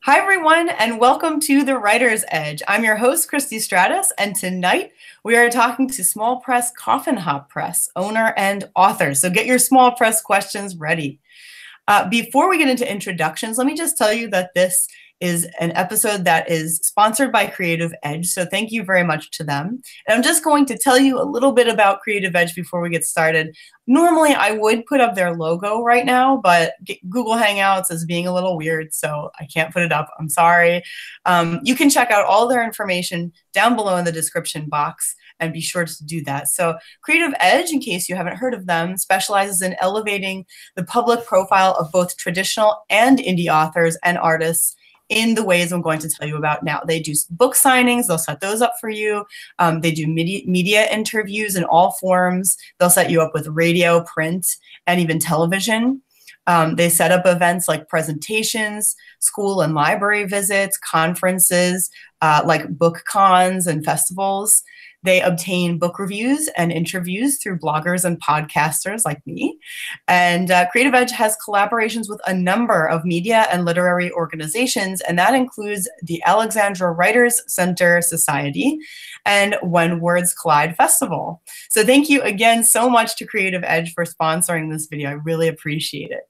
Hi, everyone, and welcome to The Writer's Edge. I'm your host, Christy Stratus, and tonight we are talking to small press Coffin Hop Press, owner and author. So get your small press questions ready. Before we get into introductions, let me just tell you that this is an episode that is sponsored by Creative Edge, so thank you very much to them. And I'm just going to tell you a little bit about Creative Edge before we get started. Normally, I would put up their logo right now, but Google Hangouts is being a little weird, so I can't put it up. I'm sorry. You can check out all their information down below in the description box, and be sure to do that. So Creative Edge, in case you haven't heard of them, specializes in elevating the public profile of both traditional and indie authors and artists in the ways I'm going to tell you about now. They do book signings. They'll set those up for you. They do media interviews in all forms. They'll set you up with radio, print, and even television. They set up events like presentations, school and library visits, conferences, like book cons and festivals. They obtain book reviews and interviews through bloggers and podcasters like me. And Creative Edge has collaborations with a number of media and literary organizations, and that includes the Alexandra Writers Center Society and When Words Collide Festival. So thank you again so much to Creative Edge for sponsoring this video. I really appreciate it.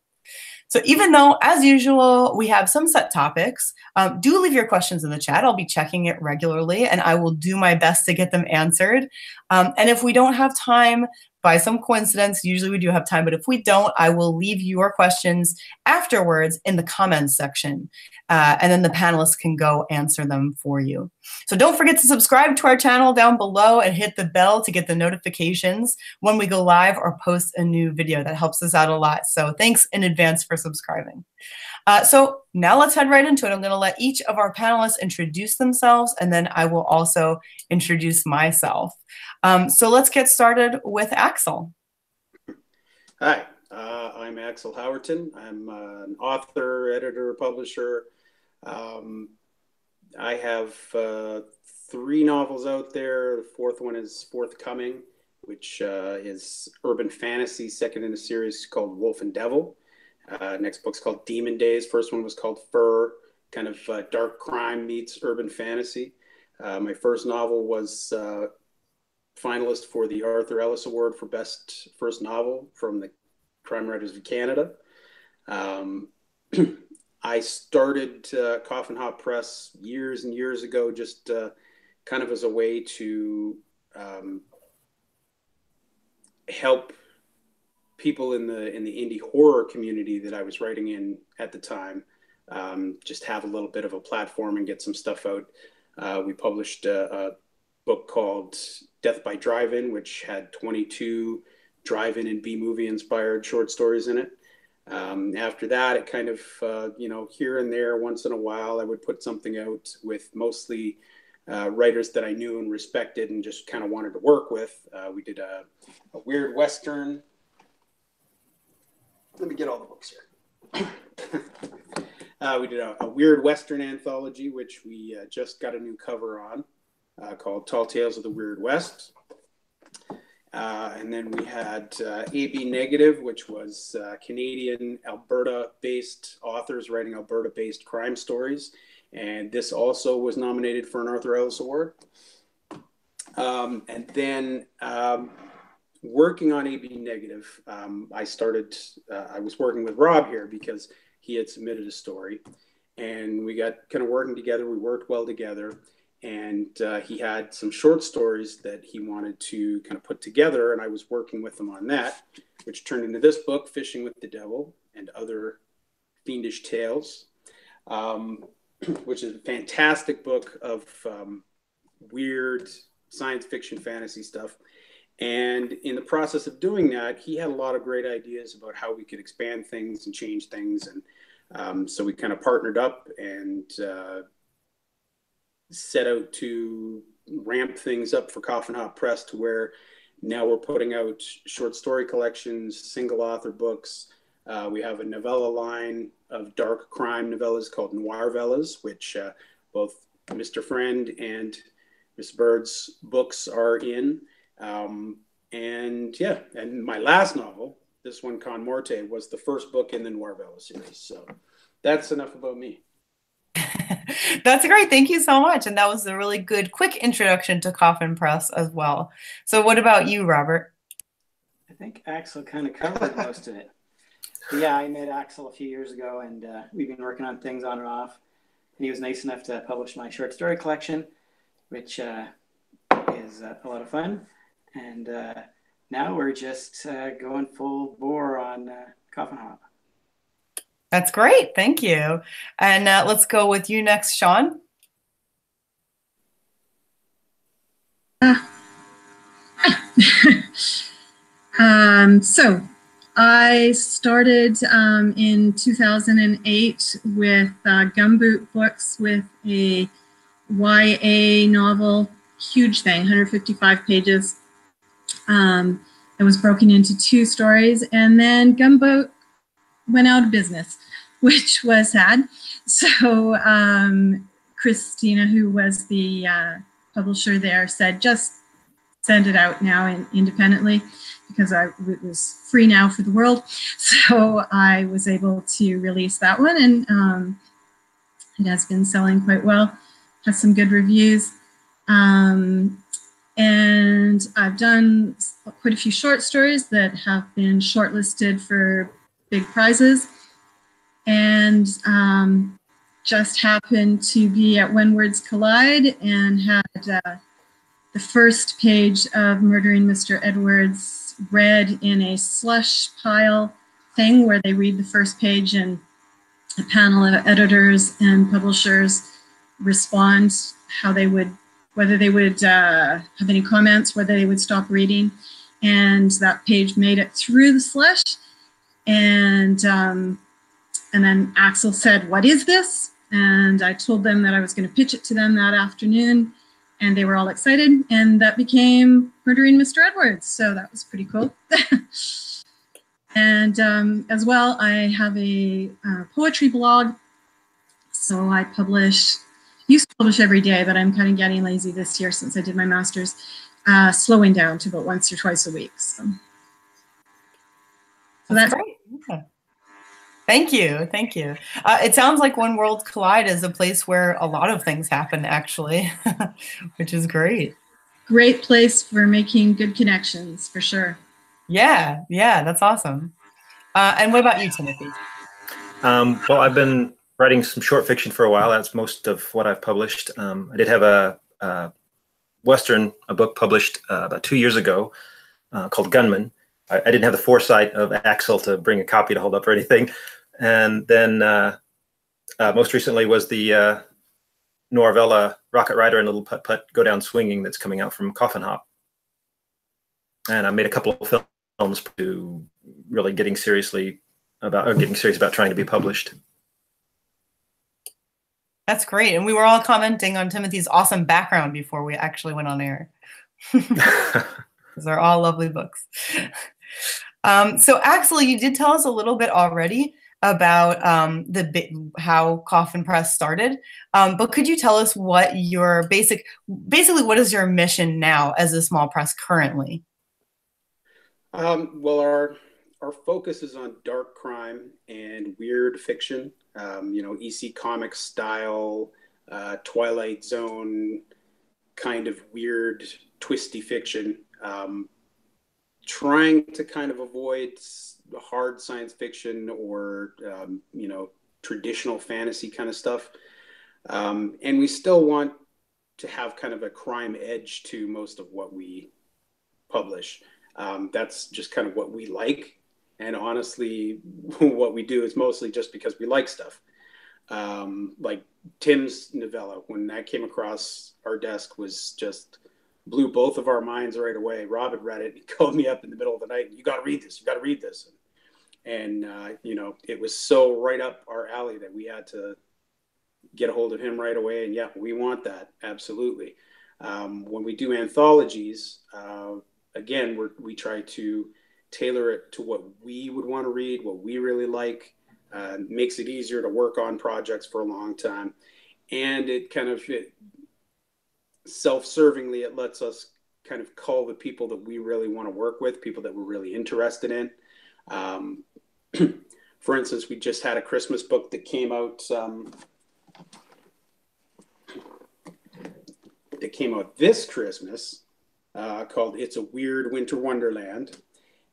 So even though, as usual, we have some set topics, do leave your questions in the chat. I'll be checking it regularly, and I will do my best to get them answered. And if we don't have time, by some coincidence, usually we do have time, but if we don't, I will leave your questions afterwards in the comments section, and then the panelists can go answer them for you. So don't forget to subscribe to our channel down below and hit the bell to get the notifications when we go live or post a new video. That helps us out a lot. So thanks in advance for subscribing. So now let's head right into it. I'm going to let each of our panelists introduce themselves, and then I will also introduce myself. So let's get started with Axel. Hi, I'm Axel Howerton. I'm an author, editor, publisher. I have 3 novels out there. The 4th one is forthcoming, which is urban fantasy, second in a series called Wolf and Devil. Next book's called Demon Days. First one was called Fur, kind of dark crime meets urban fantasy. My first novel was finalist for the Arthur Ellis Award for Best First Novel from the Crime Writers of Canada. I started Coffin Hop Press years and years ago, just kind of as a way to help people in the indie horror community that I was writing in at the time, just have a little bit of a platform and get some stuff out. We published a book called Death by Drive-In, which had 22 drive-in and B-movie inspired short stories in it. After that, it kind of, here and there, once in a while, I would put something out with mostly writers that I knew and respected and just kind of wanted to work with. We did a weird Western. Let me get all the books here. We did a weird Western anthology, which we just got a new cover on, called Tall Tales of the Weird West. And then we had AB Negative, which was Canadian, Alberta-based authors writing Alberta-based crime stories. And this also was nominated for an Arthur Ellis Award. And then working on AB Negative, I was working with Rob here because he had submitted a story. And we got kind of working together. We worked well together. And he had some short stories that he wanted to kind of put together, and I was working with him on that, which turned into this book, Fishing with the Devil and Other Fiendish Tales, which is a fantastic book of weird science fiction fantasy stuff. And in the process of doing that, he had a lot of great ideas about how we could expand things and change things. And so we kind of partnered up and set out to ramp things up for Coffin Hop Press to where now we're putting out short story collections, single author books. We have a novella line of dark crime novellas called Noir Vellas, which both Mr. Friend and Miss Bird's books are in. And my last novel, this one, Con Morte, was the first book in the Noir Vella series. So that's enough about me. That's great. Thank you so much. And that was a really good, quick introduction to Coffin Press as well. So what about you, Robert? I think Axel kind of covered most of it. But yeah, I met Axel a few years ago, and we've been working on things on and off. And he was nice enough to publish my short story collection, which is a lot of fun. And now we're just going full bore on Coffin Hop. That's great. Thank you. And let's go with you next, Sean. So I started in 2008 with Gumboot Books with a YA novel, huge thing, 155 pages. It was broken into 2 stories, and then Gumboot went out of business, which was sad. So Christina, who was the publisher there, said, just send it out now independently, because it was free now for the world. So I was able to release that one, and it has been selling quite well, has some good reviews. And I've done quite a few short stories that have been shortlisted for big prizes, and just happened to be at When Words Collide and had the first page of Murdering Mr. Edwards read in a slush pile thing where they read the first page and a panel of editors and publishers respond how they would, whether they would have any comments, whether they would stop reading. And that page made it through the slush. And then Axel said, "What is this?" And I told them that I was going to pitch it to them that afternoon, and they were all excited, and that became Murdering Mr. Edwards. So that was pretty cool. And as well, I have a poetry blog. So I used to publish every day, but I'm kind of getting lazy this year since I did my master's, slowing down to about once or twice a week. So that's great. Yeah. Thank you. Thank you. It sounds like When Worlds Collide is a place where a lot of things happen, actually, which is great. Great place for making good connections, for sure. Yeah, that's awesome. And what about you, Timothy? Well, I've been writing some short fiction for a while. That's most of what I've published. I did have a book published about 2 years ago called Gunman. I didn't have the foresight of Axel to bring a copy to hold up or anything. And then most recently was the Noirvella Rocket Rider and Little Putt Putt Go Down Swinging that's coming out from Coffin Hop. And I made a couple of films to really getting serious about trying to be published. That's great. And we were all commenting on Timothy's awesome background before we actually went on air. Those are all lovely books. So Axel, you did tell us a little bit already about how Coffin Press started, but could you tell us what your basically what is your mission now as a small press currently? Well, our focus is on dark crime and weird fiction, EC Comics style, Twilight Zone kind of weird, twisty fiction. Trying to kind of avoid hard science fiction or, traditional fantasy kind of stuff. And we still want to have kind of a crime edge to most of what we publish. That's just kind of what we like. And honestly, what we do is mostly just because we like stuff. Like Tim's novella, when that came across our desk, was just blew both of our minds right away. Rob had read it. He called me up in the middle of the night. "You got to read this. You got to read this." And it was so right up our alley that we had to get a hold of him right away. And yeah, we want that. Absolutely. When we do anthologies, again, we try to tailor it to what we would want to read, what we really like. Makes it easier to work on projects for a long time. And it kind of self-servingly, it lets us kind of call the people that we really want to work with, people that we're really interested in. For instance, we just had a Christmas book that came out that came out this Christmas called It's a Weird Winter Wonderland.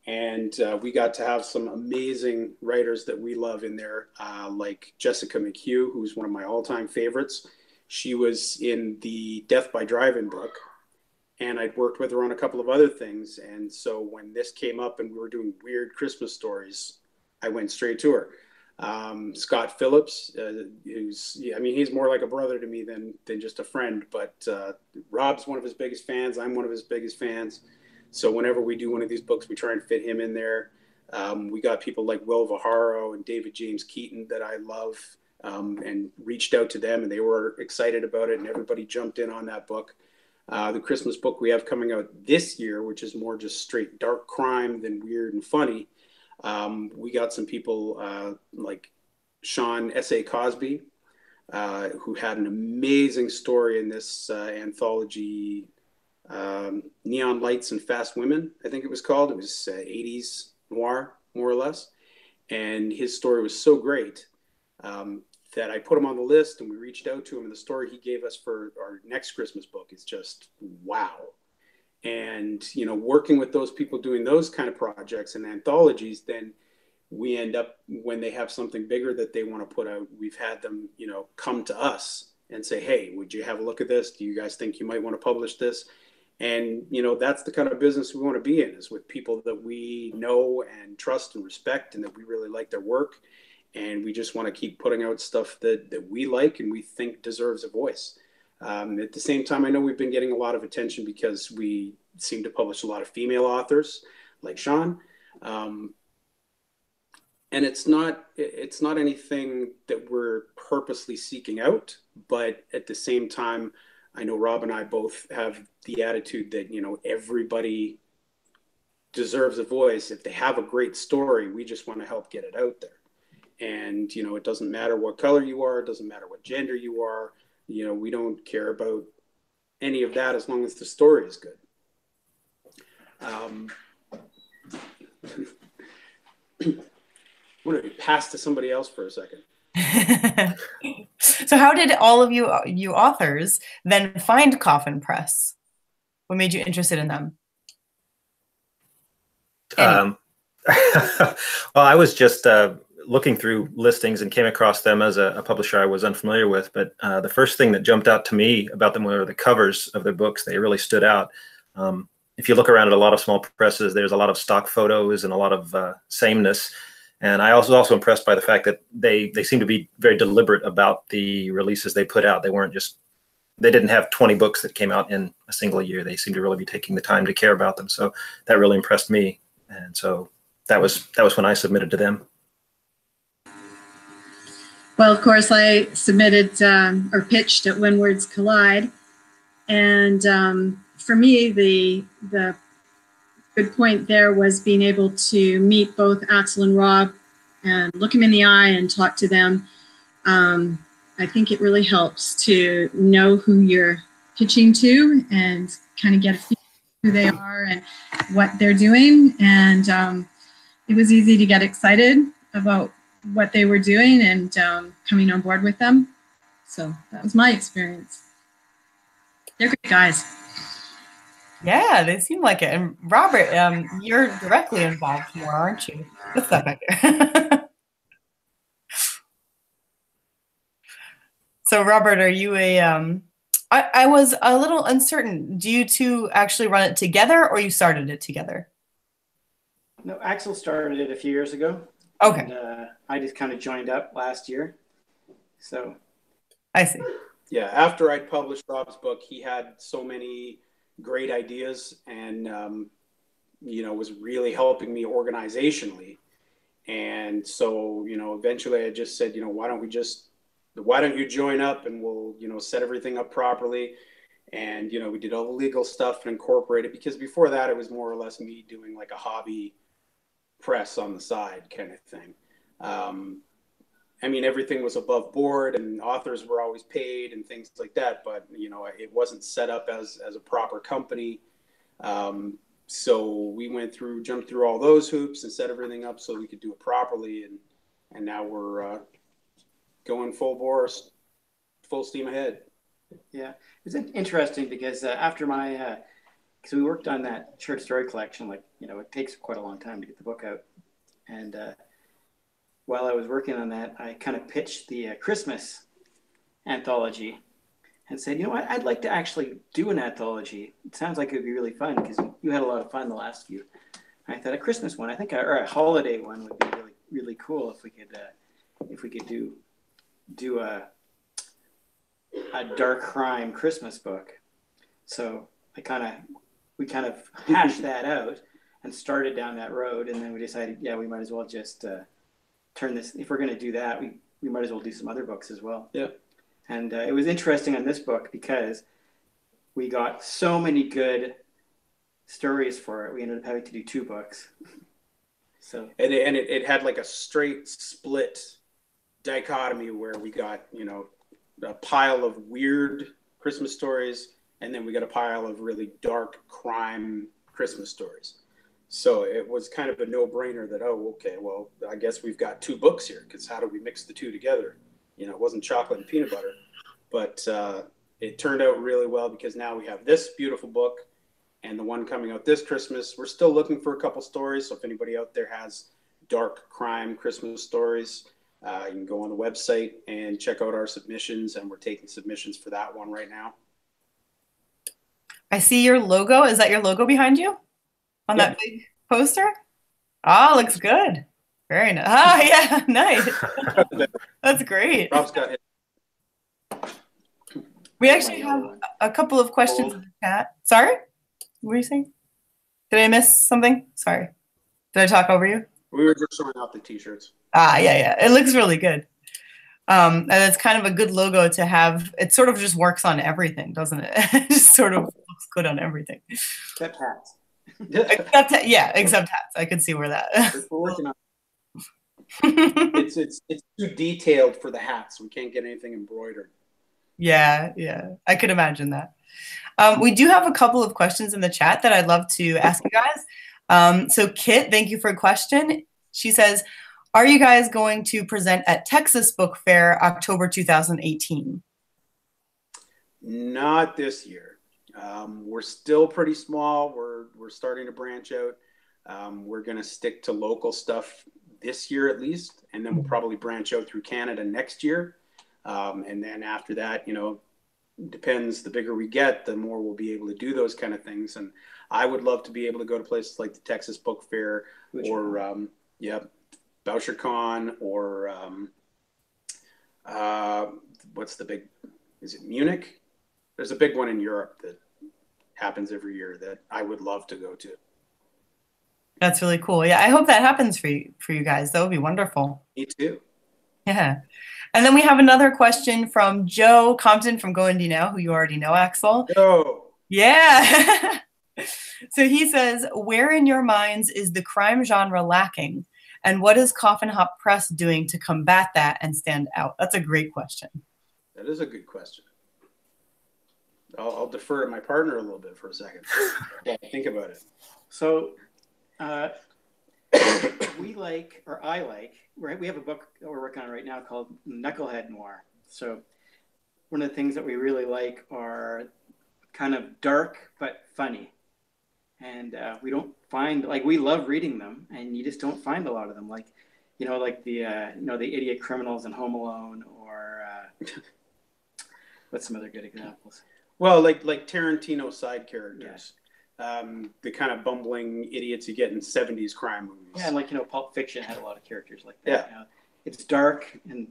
And we got to have some amazing writers that we love in there, like Jessica Mchugh, who's one of my all-time favorites. She was in the Death by Drive-In book, and I'd worked with her on a couple of other things. And so when this came up and we were doing weird Christmas stories, I went straight to her. Scott Phillips, he's more like a brother to me than just a friend, but Rob's one of his biggest fans. I'm one of his biggest fans. So whenever we do one of these books, we try and fit him in there. We got people like Will Viharo and David James Keaton that I love, and reached out to them, and they were excited about it, and everybody jumped in on that book. The Christmas book we have coming out this year, which is more just straight dark crime than weird and funny. We got some people like Sean S.A. Cosby, who had an amazing story in this anthology, Neon Lights and Fast Women, I think it was called. It was 80s noir, more or less. And his story was so great that I put him on the list, and we reached out to him. And the story he gave us for our next Christmas book is just wow. And, working with those people doing those kind of projects and anthologies, then we end up, when they have something bigger that they want to put out, we've had them, come to us and say, hey, would you have a look at this? Do you guys think you might want to publish this? And, that's the kind of business we want to be in, is with people that we know and trust and respect, and that we really like their work. And we just want to keep putting out stuff that we like and we think deserves a voice. At the same time, I know we've been getting a lot of attention because we seem to publish a lot of female authors like Sean. And it's not anything that we're purposely seeking out, but at the same time, I know Rob and I both have the attitude that, everybody deserves a voice. If they have a great story, we just want to help get it out there. And, it doesn't matter what color you are. It doesn't matter what gender you are. We don't care about any of that as long as the story is good. I'm going to pass to somebody else for a second. So how did all of you authors then find Coffin Press? What made you interested in them? Well, I was just looking through listings and came across them as a publisher I was unfamiliar with. But the first thing that jumped out to me about them were the covers of their books. They really stood out. If you look around at a lot of small presses, there's a lot of stock photos and a lot of sameness. And I was also impressed by the fact that they seem to be very deliberate about the releases they put out. They didn't have 20 books that came out in a single year. They seem to really be taking the time to care about them. So that really impressed me. And so that was when I submitted to them. Well, of course, I submitted or pitched at When Words Collide. And for me, the good point there was being able to meet both Axel and Rob and look them in the eye and talk to them. I think it really helps to know who you're pitching to and kind of get a feel of who they are and what they're doing. And it was easy to get excited about what they were doing and coming on board with them. So that was my experience. They're great guys. Yeah, they seem like it. And Robert, you're directly involved more, aren't you? What's that back there? So Robert, are you I was a little uncertain. Do you two actually run it together, or you started it together? No, Axel started it a few years ago. Okay. And I just kind of joined up last year. So I see. Yeah, after I'd published Rob's book, he had so many great ideas and, was really helping me organizationally. And so, eventually I just said, why don't you join up and we'll, set everything up properly. And, we did all the legal stuff and incorporate it, because before that, it was more or less me doing like a hobby press on the side kind of thing. Everything was above board and authors were always paid and things like that, but it wasn't set up as a proper company. So we jumped through all those hoops and set everything up so we could do it properly. And now we're going full bore, full steam ahead. Yeah, it's interesting because after my, because we worked on that short story collection, like, you know, it takes quite a long time to get the book out. And while I was working on that, I kind of pitched the Christmas Anthology and said, you know what, I'd like to actually do an anthology. It sounds like it would be really fun because you had a lot of fun the last few. I thought a Christmas one, I think, or a holiday one would be really, really cool if we could do a dark crime Christmas book. So we kind of hashed that out and started down that road, and then we decided, yeah, we might as well just turn this. If we're going to do that, we might as well do some other books as well. Yeah. And it was interesting on this book because we got so many good stories for it. We ended up having to do 2 books. So it had like a straight split dichotomy where we got, you know, a pile of weird Christmas stories, and then we got a pile of really dark crime Christmas stories. So it was kind of a no-brainer that, oh, okay, well, I guess we've got 2 books here, because how do we mix the 2 together? You know, it wasn't chocolate and peanut butter, but it turned out really well because now we have this beautiful book and the one coming out this Christmas. We're still looking for a couple stories, so if anybody out there has dark crime Christmas stories, you can go on the website and check out our submissions, and we're taking submissions for that one right now. I see your logo. Is that your logo behind you on that big poster? Oh, looks good. Very nice. Ah, yeah, nice. That's great. Rob's got it. We actually have a couple of questions in the chat. Sorry? What were you saying? Did I miss something? Sorry. Did I talk over you? We were just showing off the t-shirts. Ah, yeah. It looks really good. And it's kind of a good logo to have. It sort of just works on everything, doesn't it? It just sort of looks good on everything. Except hats. Except hats. I could see where that. We're working on it's too detailed for the hats. We can't get anything embroidered. Yeah. I could imagine that. We do have a couple of questions in the chat that I'd love to ask you guys. So Kit, thank you for a question. She says, are you guys going to present at Texas Book Fair October 2018? Not this year. We're still pretty small. We're starting to branch out. We're going to stick to local stuff this year at least, and then we'll probably branch out through Canada next year. And then after that, you know, depends. The bigger we get, the more we'll be able to do those kind of things. And I would love to be able to go to places like the Texas Book Fair or BoucherCon or what's the big? Is it Munich? There's a big one in Europe that happens every year that I would love to go to. That's really cool. Yeah, I hope that happens for you guys. That would be wonderful. Me too. Yeah. And then we have another question from Joe Compton from Go Indie Now, who you already know, Axel. Joe. Yeah. So he says, where in your minds is the crime genre lacking? And what is Coffin Hop Press doing to combat that and stand out? That's a great question. That is a good question. I'll defer to my partner a little bit for a second. Yeah, think about it. So we have a book that we're working on right now called Knucklehead Noir. So one of the things that we really like are kind of dark but funny. And we don't find, like, we love reading them, and you just don't find a lot of them. Like, you know, like the idiot criminals in Home Alone, or what's some other good examples? Well, like Tarantino side characters. Yeah. The kind of bumbling idiots you get in 70s crime movies. Yeah, and like, you know, Pulp Fiction had a lot of characters like that. Yeah. It's dark and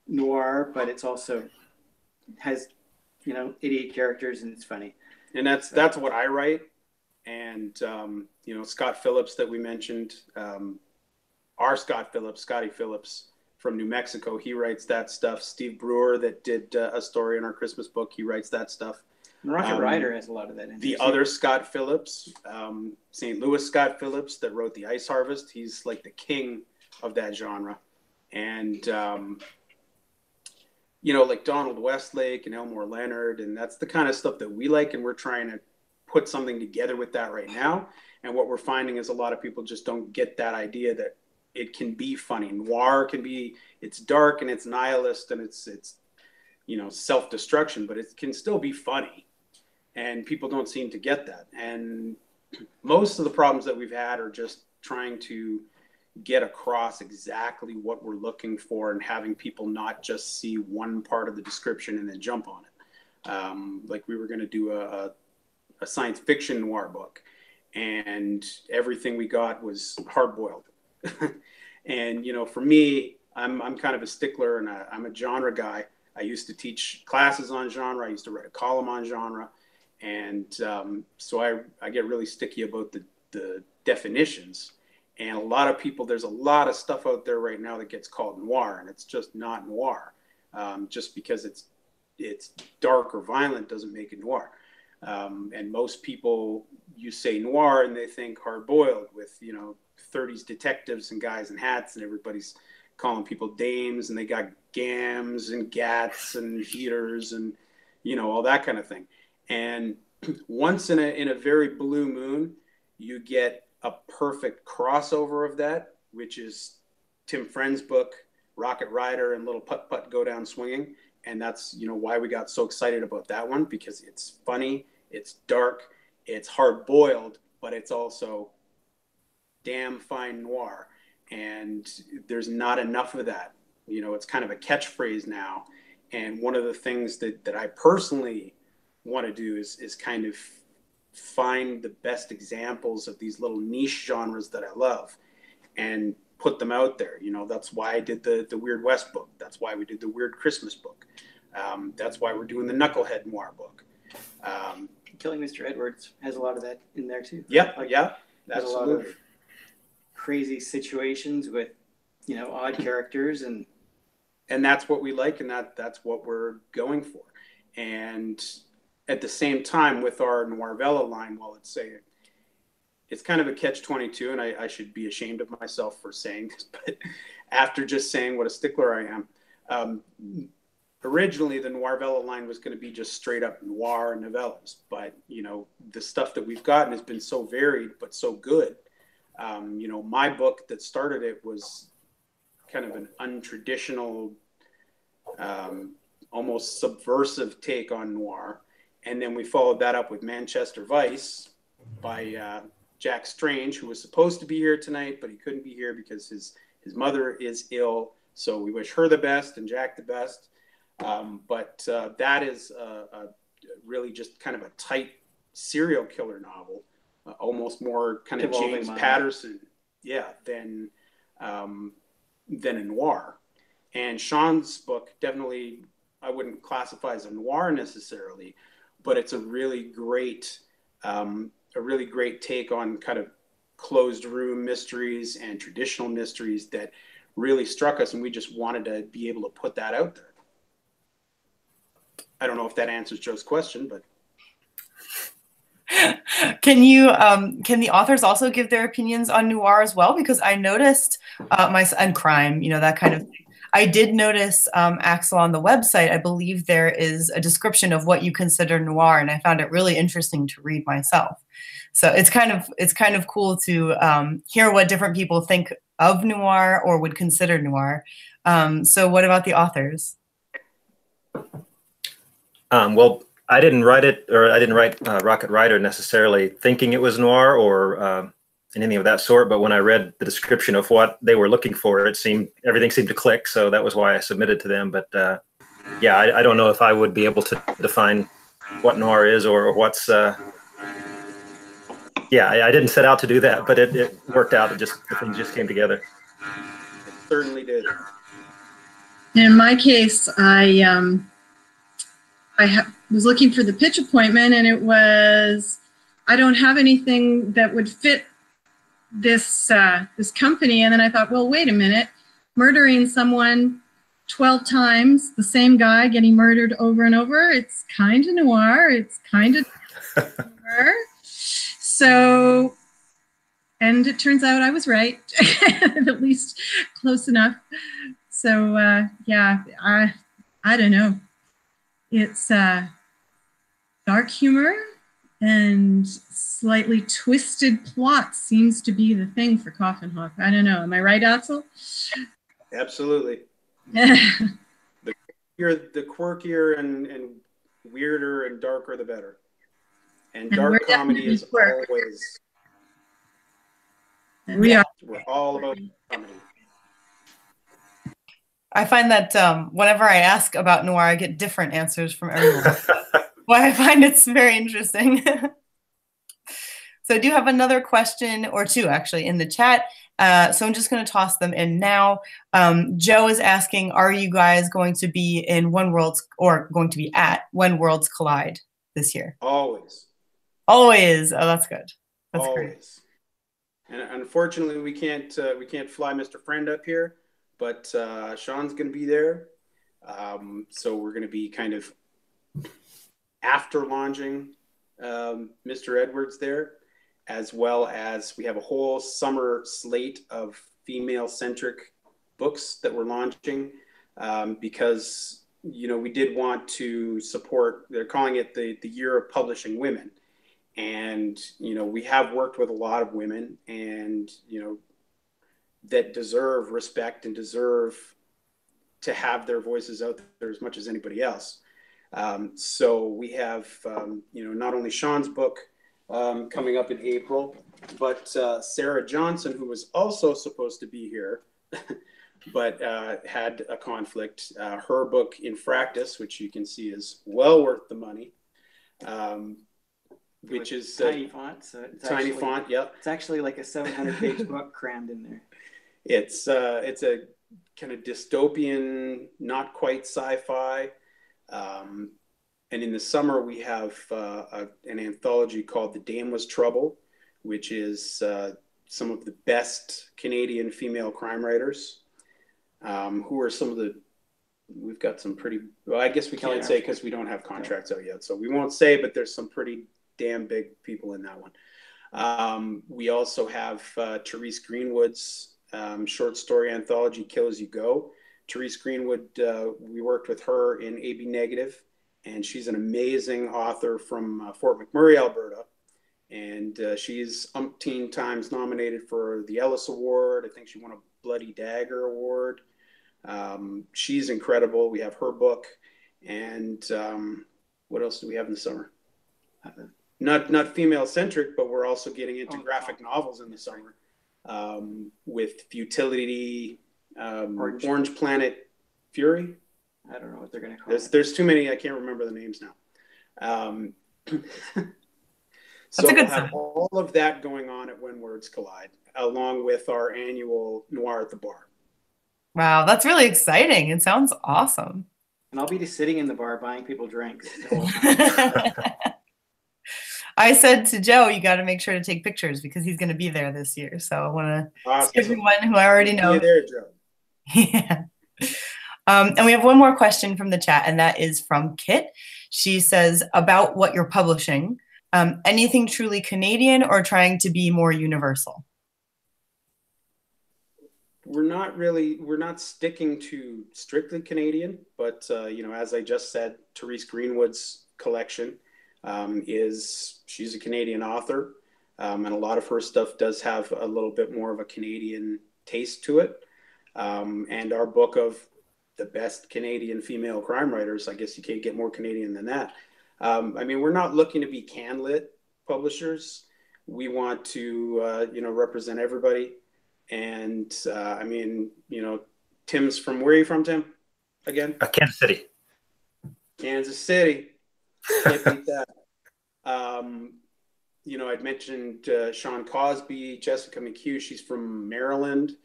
noir, but it's also has, you know, idiot characters, and it's funny. And that's what I write. And, you know, Scott Phillips that we mentioned, our Scotty Phillips from New Mexico, he writes that stuff. Steve Brewer that did a story in our Christmas book, he writes that stuff. And Rocket Rider has a lot of that in it. The other Scott Phillips, St. Louis Scott Phillips that wrote The Ice Harvest, he's like the king of that genre. And, you know, like Donald Westlake and Elmore Leonard, and that's the kind of stuff that we like, and we're trying to put something together with that right now. And what we're finding is a lot of people just don't get that idea that it can be funny. Noir can be, it's dark and it's nihilist and it's you know, self-destruction, but it can still be funny. And people don't seem to get that. And most of the problems that we've had are just trying to get across exactly what we're looking for and having people not just see one part of the description and then jump on it. Like we were going to do a science fiction noir book, and everything we got was hard-boiled. And, you know, for me, I'm kind of a stickler, and I'm a genre guy. I used to teach classes on genre. I used to write a column on genre. And so I get really sticky about the definitions. And a lot of people, there's a lot of stuff out there right now that gets called noir, and it's just not noir. Just because it's dark or violent doesn't make it noir. And most people, you say noir and they think hard-boiled with, you know, 30s detectives and guys in hats, and everybody's calling people dames, and they got gams and gats and heaters and, you know, all that kind of thing. And once in a very blue moon, you get a perfect crossover of that, which is Tim Friend's book, Rocket Rider and Little Putt Putt Go Down Swinging. And that's, you know, why we got so excited about that one, because it's funny, it's dark, it's hard-boiled, but it's also damn fine noir. And there's not enough of that. You know, it's kind of a catchphrase now. And one of the things that I personally want to do is kind of find the best examples of these little niche genres that I love and put them out there. You know, that's why I did the Weird West book. That's why we did the Weird Christmas book. That's why we're doing the Knucklehead Noir book. Killing Mr. Edwards has a lot of that in there too. Yep, like, yeah, there's absolutely. a lot of crazy situations with, you know, odd characters, and that's what we like, and that's what we're going for. And at the same time, with our Noirvella line, while it's kind of a catch-22, and I should be ashamed of myself for saying this, but after just saying what a stickler I am, originally the Noirvella line was going to be just straight up noir novellas. But, you know, the stuff that we've gotten has been so varied, but so good. You know, my book that started it was kind of an untraditional, almost subversive take on noir. And then we followed that up with Manchester Vice by Jack Strange, who was supposed to be here tonight, but he couldn't be here because his mother is ill. So we wish her the best and Jack the best. But that is really just kind of a tight serial killer novel, almost more kind of James Patterson, than a noir. And Sean's book definitely, I wouldn't classify as a noir necessarily, but it's a really great take on kind of closed room mysteries and traditional mysteries that really struck us, and we just wanted to be able to put that out there. I don't know if that answers Joe's question, but can the authors also give their opinions on noir as well? Because I noticed and crime, you know, that kind of thing. I did notice, Axel, on the website, I believe there is a description of what you consider noir, and I found it really interesting to read myself. So it's kind of cool to hear what different people think of noir or would consider noir. So what about the authors? Well, I didn't write Rocket Rider necessarily thinking it was noir or anything of that sort, but when I read the description of what they were looking for, everything seemed to click, so that was why I submitted to them. But yeah, I don't know if I would be able to define what noir is or what's... yeah, I didn't set out to do that, but it worked out. The things just came together. it certainly did. In my case, I was looking for the pitch appointment, and it was, I don't have anything that would fit this company. And then I thought, well, wait a minute, murdering someone 12 times, the same guy getting murdered over and over, it's kind of noir, it's kind of noir. So, and it turns out I was right, at least close enough. So yeah, I don't know. It's dark humor and slightly twisted plot seems to be the thing for Coffin Hop. I don't know. Am I right, Axel? Absolutely. and weirder and darker, the better. And we're dark comedy definitely is quirk. always. And we are. We're all about comedy. I find that whenever I ask about noir, I get different answers from everyone. Well, I find it's very interesting. So I do have another question, or two actually, in the chat. So I'm just going to toss them in now. Joe is asking, are you guys going to be in When Worlds at When Worlds Collide this year? Always. Always. Oh, that's good. That's always. Great. And unfortunately, we can't fly Mr. Friend up here, but Sean's going to be there. So we're going to be kind of after launching Mr. Edwards there, as well as we have a whole summer slate of female-centric books that we're launching because, we did want to support, they're calling it the Year of Publishing Women. And, we have worked with a lot of women and, that deserve respect and deserve to have their voices out there as much as anybody else. So we have, not only Sean's book coming up in April, but Sarah Johnson, who was also supposed to be here, but had a conflict. Her book, Infractus, which you can see is well worth the money, which is tiny font. So it's tiny actually, font, yep. It's actually like a 700-page book crammed in there. It's a kind of dystopian, not quite sci-fi. And in the summer, we have an anthology called The Dame Was Trouble, which is some of the best Canadian female crime writers, who are some of the, we've got some pretty, well, I guess we can't say because we don't have contracts out yet, so we won't say, but there's some pretty damn big people in that one. We also have Therese Greenwood's short story anthology, Kill As You Go. Therese Greenwood, we worked with her in AB Negative, and she's an amazing author from Fort McMurray, Alberta. And she's umpteen times nominated for the Ellis Award. I think she won a Bloody Dagger Award. She's incredible. We have her book. And what else do we have in the summer? Not female-centric, but we're also getting into graphic novels in the summer with Futility, Orange Planet Fury. I don't know what they're going to call it. There's too many. I can't remember the names now. So we'll have all of that going on at When Words Collide, along with our annual Noir at the Bar. Wow, that's really exciting. It sounds awesome. And I'll be just sitting in the bar buying people drinks. I said to Joe, you got to make sure to take pictures because he's going to be there this year. So I want to see everyone who I already know. Be there, Joe. Yeah. And we have one more question from the chat, and that is from Kit. She says, about what you're publishing, anything truly Canadian or trying to be more universal? We're not sticking to strictly Canadian, but, as I just said, Therese Greenwood's collection she's a Canadian author, and a lot of her stuff does have a little bit more of a Canadian taste to it. And our book of the best Canadian female crime writers, I guess you can't get more Canadian than that. We're not looking to be CanLit publishers. We want to, represent everybody. And, Tim's from, where are you from, Tim? Again? Kansas City. Kansas City. Can't beat that. I'd mentioned Sean Cosby, Jessica Mchugh, she's from Maryland.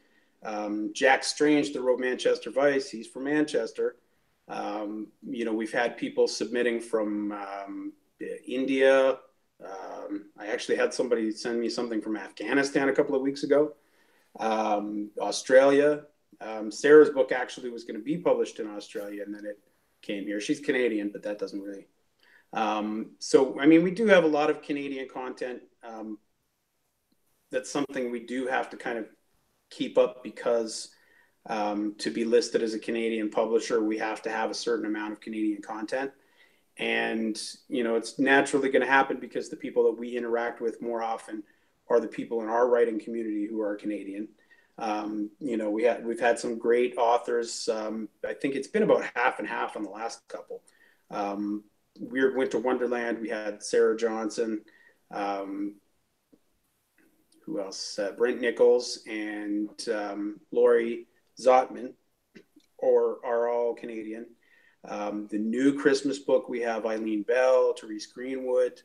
Jack Strange, that wrote Manchester Vice, he's from Manchester. We've had people submitting from India. I actually had somebody send me something from Afghanistan a couple of weeks ago. Australia. Sarah's book actually was going to be published in Australia, and then it came here. She's Canadian, but that doesn't really. We do have a lot of Canadian content. That's something we do have to kind of keep up because to be listed as a Canadian publisher, we have to have a certain amount of Canadian content. And, it's naturally going to happen because the people that we interact with more often are the people in our writing community who are Canadian. You know, we've had some great authors. I think it's been about half and half on the last couple. Weird Winter Wonderland, we had Sarah Johnson, who else? Brent Nichols and Laurie Zotman are all Canadian. The new Christmas book, we have Eileen Bell, Therese Greenwood,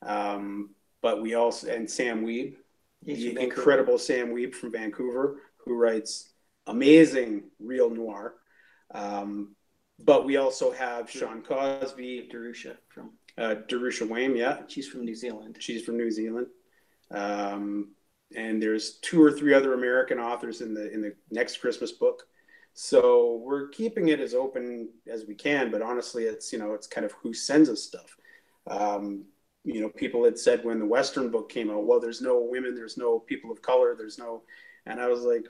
but we also, and Sam Weeb, the incredible Sam Weeb from Vancouver, who writes amazing real noir. But we also have Sean Cosby, Darusha from Darusha Wayne, yeah. She's from New Zealand. She's from New Zealand. And there's 2 or 3 other American authors in the next Christmas book. So we're keeping it as open as we can, but honestly, it's, you know, it's kind of who sends us stuff. You know, people had said when the Western book came out, well, there's no women, there's no people of color, there's no, and I was like,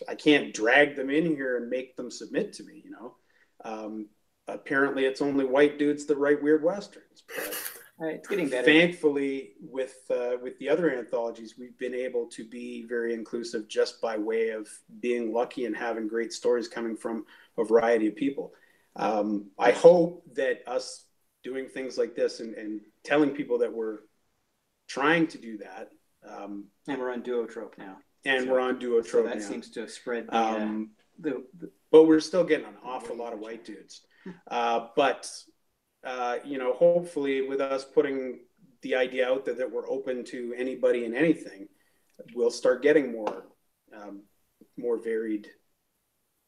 I can't drag them in here and make them submit to me, you know. Apparently it's only white dudes that write weird Westerns, but it's getting better. Thankfully, with the other anthologies, we've been able to be very inclusive just by way of being lucky and having great stories coming from a variety of people. I hope that us doing things like this and telling people that we're trying to do that. And we're on Duotrope now. And so, we're on Duotrope so that now. Seems to have spread but we're still getting an awful lot of white dudes. You know, hopefully with us putting the idea out there that we're open to anybody and anything, we'll start getting more varied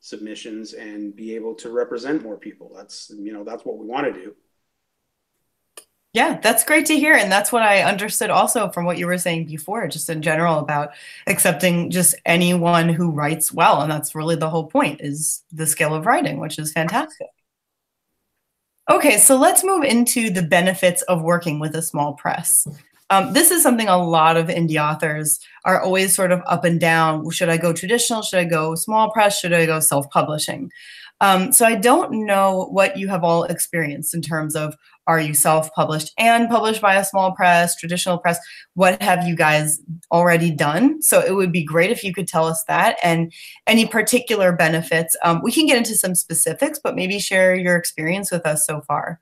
submissions and be able to represent more people. That's, you know, that's what we want to do. Yeah, that's great to hear. And that's what I understood also from what you were saying before, just in general about accepting just anyone who writes well. And that's really the whole point, is the skill of writing, which is fantastic. Okay, so let's move into the benefits of working with a small press. This is something a lot of indie authors are always sort of up and down. Should I go traditional? Should I go small press? Should I go self-publishing? So I don't know what you have all experienced in terms of, are you self-published and published by a small press, traditional press? What have you guys already done? So it would be great if you could tell us that, and any particular benefits. We can get into some specifics, but maybe share your experience with us so far.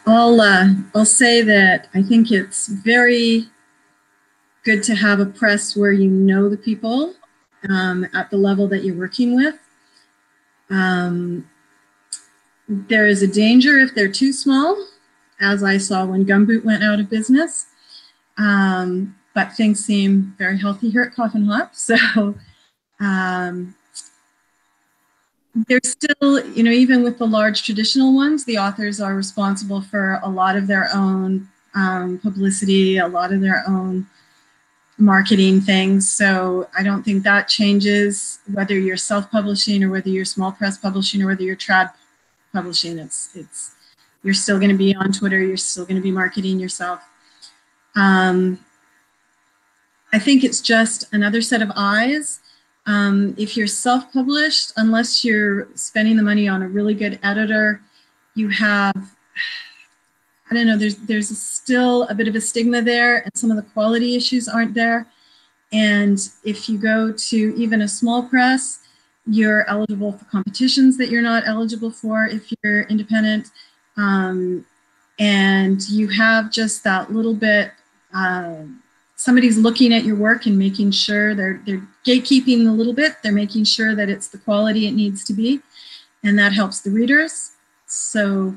I'll say that I think it's very good to have a press where you know the people at the level that you're working with. There is a danger if they're too small, as I saw when Gumboot went out of business. But things seem very healthy here at Coffin Hop. So there's still, you know, even with the large traditional ones, the authors are responsible for a lot of their own publicity, a lot of their own marketing things. So I don't think that changes whether you're self-publishing or whether you're small press publishing or whether you're trad publishing. You're still going to be on Twitter. You're still going to be marketing yourself. I think it's just another set of eyes. If you're self-published, unless you're spending the money on a really good editor, you have, I don't know, there's still a bit of a stigma there, and some of the quality issues aren't there. And if you go to even a small press, you're eligible for competitions that you're not eligible for if you're independent. And you have just that little bit, somebody's looking at your work and making sure they're gatekeeping a little bit. They're making sure that it's the quality it needs to be, and that helps the readers. So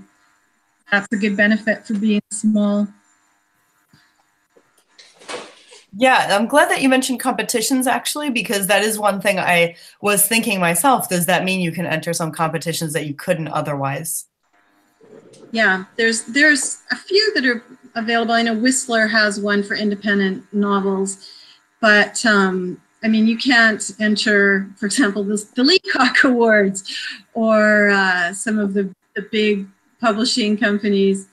that's a good benefit for being small. Yeah, I'm glad that you mentioned competitions, actually, because that is one thing I was thinking myself. Does that mean you can enter some competitions that you couldn't otherwise? Yeah, there's a few that are available. I know Whistler has one for independent novels, but I mean, you can't enter, for example, the Leacock Awards or some of the big publishing companies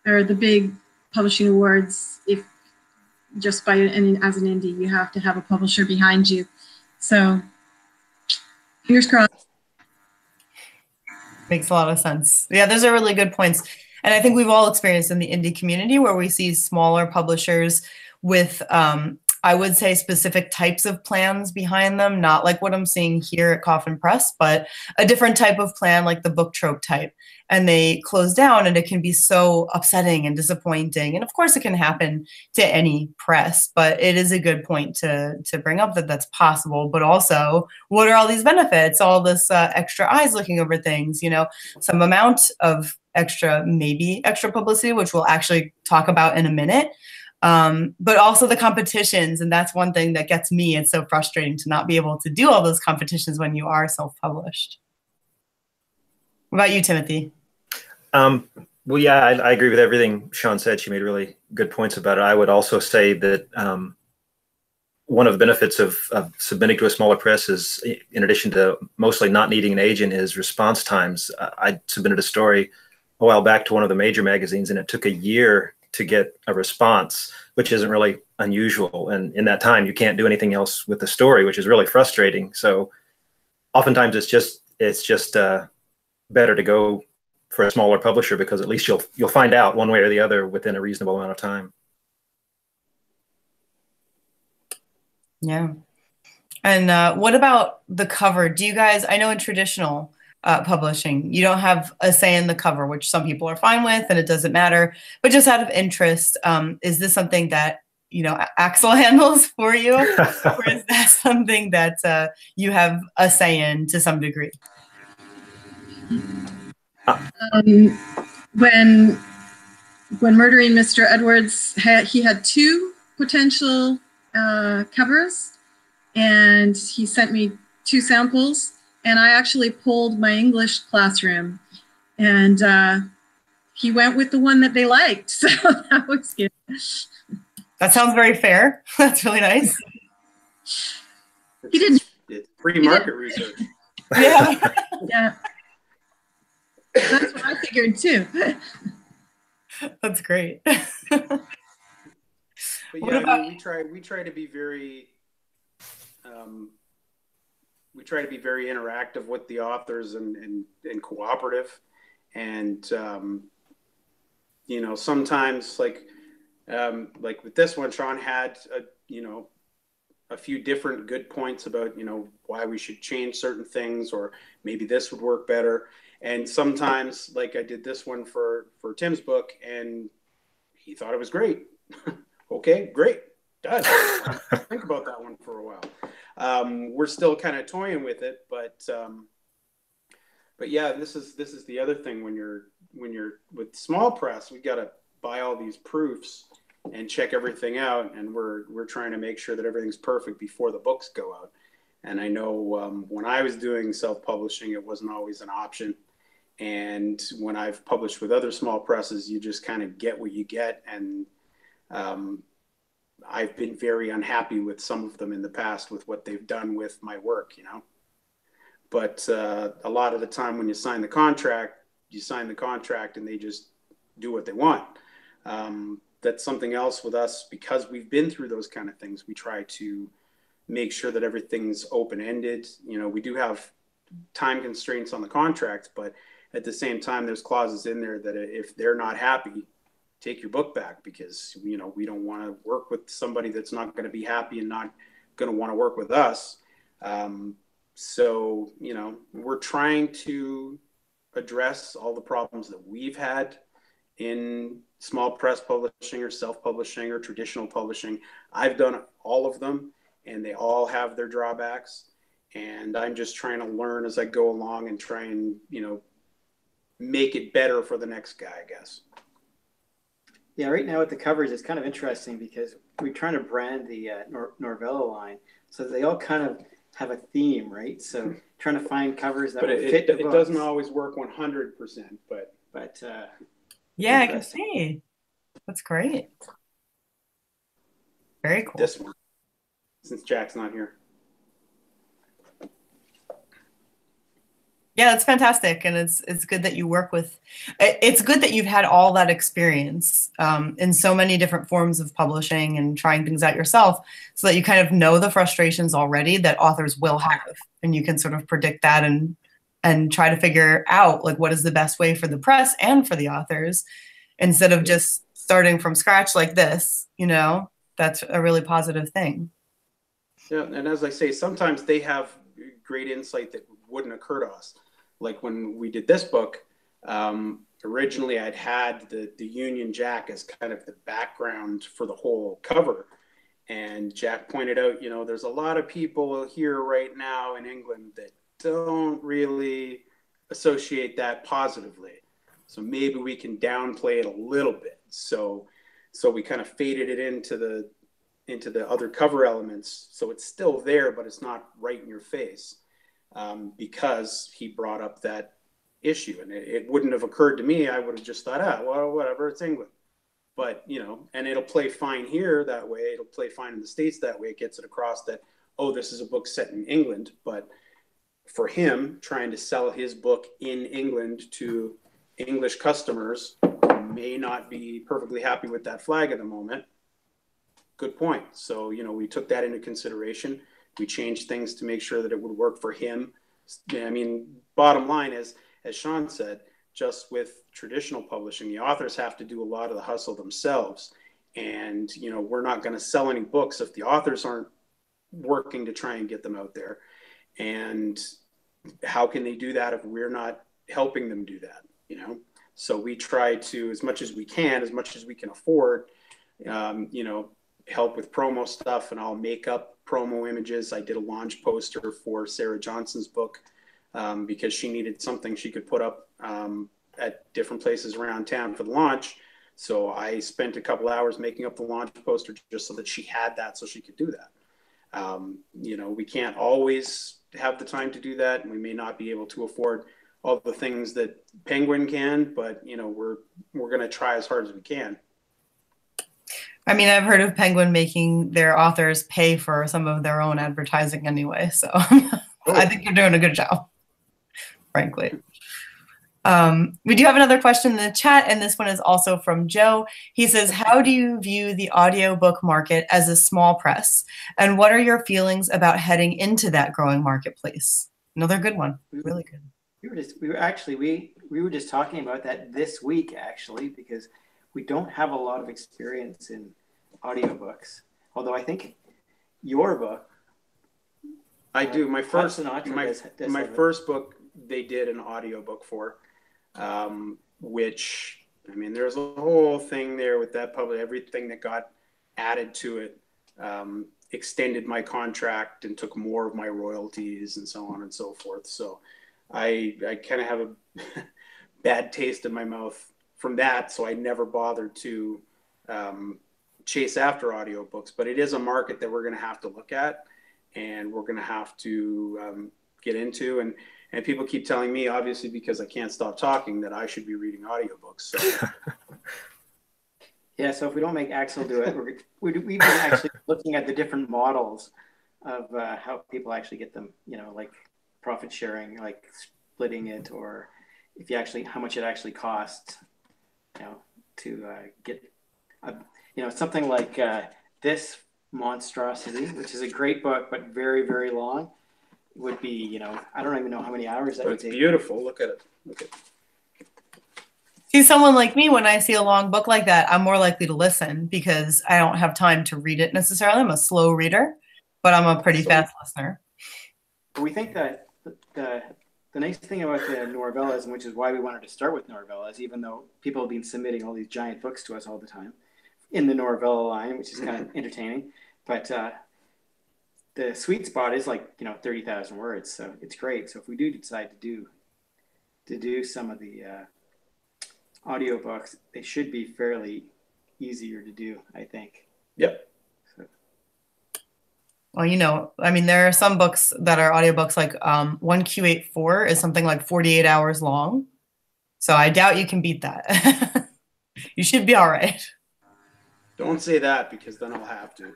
or the big publishing awards. If just by as an indie, you have to have a publisher behind you. So fingers crossed. Makes a lot of sense. Yeah, those are really good points. And I think we've all experienced in the indie community where we see smaller publishers with, I would say, specific types of plans behind them, not like what I'm seeing here at Coffin Press, but a different type of plan, like the book trope type. And they close down, and it can be so upsetting and disappointing. And of course, it can happen to any press, but it is a good point to bring up that that's possible. But also, what are all these benefits? All this extra eyes looking over things, you know, some amount of maybe extra publicity, which we'll actually talk about in a minute. But also the competitions. And that's one thing that gets me. It's so frustrating to not be able to do all those competitions when you are self-published. What about you, Timothy? Well, yeah, I agree with everything Sean said. She made really good points about it. I would also say that one of the benefits of submitting to a smaller press is, in addition to mostly not needing an agent, is response times. I submitted a story a while back to one of the major magazines, and it took a year to get a response, which isn't really unusual. And in that time, you can't do anything else with the story, which is really frustrating. So oftentimes it's just better to go for a smaller publisher, because at least you'll find out one way or the other within a reasonable amount of time. Yeah. And what about the cover? Do you guys, I know in traditional publishing, you don't have a say in the cover, which some people are fine with, and it doesn't matter. But just out of interest, is this something that, you know, Axel handles for you? Or is that something that you have a say in to some degree? When Murdering Mr. Edwards, he had two potential covers, and he sent me 2 samples, and I actually polled my English classroom, and he went with the one that they liked, so that was good. That sounds very fair. That's really nice. He didn't. It's free market research. Yeah. Yeah. That's what I figured too. That's great. But yeah, I mean, we try to be very interactive with the authors and cooperative, and you know, sometimes like with this one, Sean had a few different good points about, you know, why we should change certain things, or maybe this would work better. And sometimes, like I did this one for Tim's book, and he thought it was great. Okay, great, done. Think about that one for a while. We're still kind of toying with it, but yeah, this is the other thing when you're with small press, we got to buy all these proofs and check everything out, and we're trying to make sure that everything's perfect before the books go out. And I know when I was doing self-publishing, it wasn't always an option. And when I've published with other small presses, you just kind of get what you get. And I've been very unhappy with some of them in the past with what they've done with my work, you know. But a lot of the time when you sign the contract and they just do what they want. That's something else with us, because we've been through those kind of things. We try to make sure that everything's open-ended. You know, we do have time constraints on the contract, but at the same time, there's clauses in there that if they're not happy, take your book back, because, you know, we don't want to work with somebody that's not going to be happy and not going to want to work with us. So, you know, we're trying to address all the problems that we've had in small press publishing or self-publishing or traditional publishing. I've done all of them, and they all have their drawbacks. And I'm just trying to learn as I go along and try and, you know, make it better for the next guy, I guess. Yeah, right now with the covers, it's kind of interesting because we're trying to brand the Norvella line, so they all kind of have a theme, right? So trying to find covers that fit the books. It doesn't always work 100%, but yeah, I can see. That's great. Very cool. This one, since Jack's not here. Yeah, that's fantastic. And it's good that you work with, it's good that you've had all that experience in so many different forms of publishing and trying things out yourself, so that you kind of know the frustrations already that authors will have, and you can sort of predict that and try to figure out like what is the best way for the press and for the authors, instead of just starting from scratch like this, you know. that's a really positive thing. Yeah, and as I say, sometimes they have great insight that wouldn't occur to us. Like when we did this book, originally I'd had the Union Jack as kind of the background for the whole cover. And Jack pointed out, you know, there's a lot of people here right now in England that don't really associate that positively. So maybe we can downplay it a little bit. So we kind of faded it into the other cover elements. So it's still there, but it's not right in your face, because he brought up that issue. And it wouldn't have occurred to me. I would have just thought, well, whatever, it's England. But, you know, and it'll play fine here that way. It'll play fine in the States that way. It gets it across that, oh, this is a book set in England. But for him, trying to sell his book in England to English customers who may not be perfectly happy with that flag at the moment. Good point. So, you know, we took that into consideration. We changed things to make sure that it would work for him. I mean, bottom line is, as Sean said, just with traditional publishing, the authors have to do a lot of the hustle themselves. And, you know, we're not going to sell any books if the authors aren't working to try and get them out there. And how can they do that if we're not helping them do that, you know? So we try to, as much as we can afford, you know, help with promo stuff, and I'll make up promo images. I did a launch poster for Sarah Johnson's book because she needed something she could put up at different places around town for the launch. So I spent a couple hours making up the launch poster just so that she had that, so she could do that. You know, we can't always have the time to do that, and we may not be able to afford all the things that Penguin can, but, you know, we're going to try as hard as we can. I mean, I've heard of Penguin making their authors pay for some of their own advertising anyway, so I think you're doing a good job, frankly. We do have another question in the chat, and this one is also from Joe. He says, how do you view the audiobook market as a small press, and what are your feelings about heading into that growing marketplace? Another good one, really good. We were just talking about that this week, actually, because we don't have a lot of experience in audiobooks. Although I think your book, I do. My first book, they did an audiobook for, which, I mean, there's a whole thing there with that public, everything that got added to it, extended my contract and took more of my royalties and so on and so forth. So I kind of have a bad taste in my mouth from that. So I never bothered to chase after audiobooks, but it is a market that we're going to have to look at, and we're going to have to get into. And people keep telling me, obviously, because I can't stop talking, that I should be reading audiobooks. So. Yeah, so if we don't make Axel do it, we've been actually looking at the different models of how people actually get them, you know, like profit sharing, like splitting it, or if you actually, how much it actually costs, you know, to get, you know, something like this monstrosity, which is a great book, but very, very long, would be, you know, I don't even know how many hours that would take. It's beautiful. Look at it. Look at it. See, someone like me, when I see a long book like that, I'm more likely to listen because I don't have time to read it necessarily. I'm a slow reader, but I'm a pretty fast listener. We think that the nice thing about the novellas, which is why we wanted to start with novellas, even though people have been submitting all these giant books to us all the time in the novella line, which is kind of entertaining, but the sweet spot is like, you know, 30,000 words, so it's great. So if we do decide to do some of the audiobooks, they should be fairly easier to do, I think. Yep. So. Well, you know, I mean, there are some books that are audiobooks, like 1Q84 is something like 48 hours long. So I doubt you can beat that. You should be all right. Don't say that, because then I'll have to.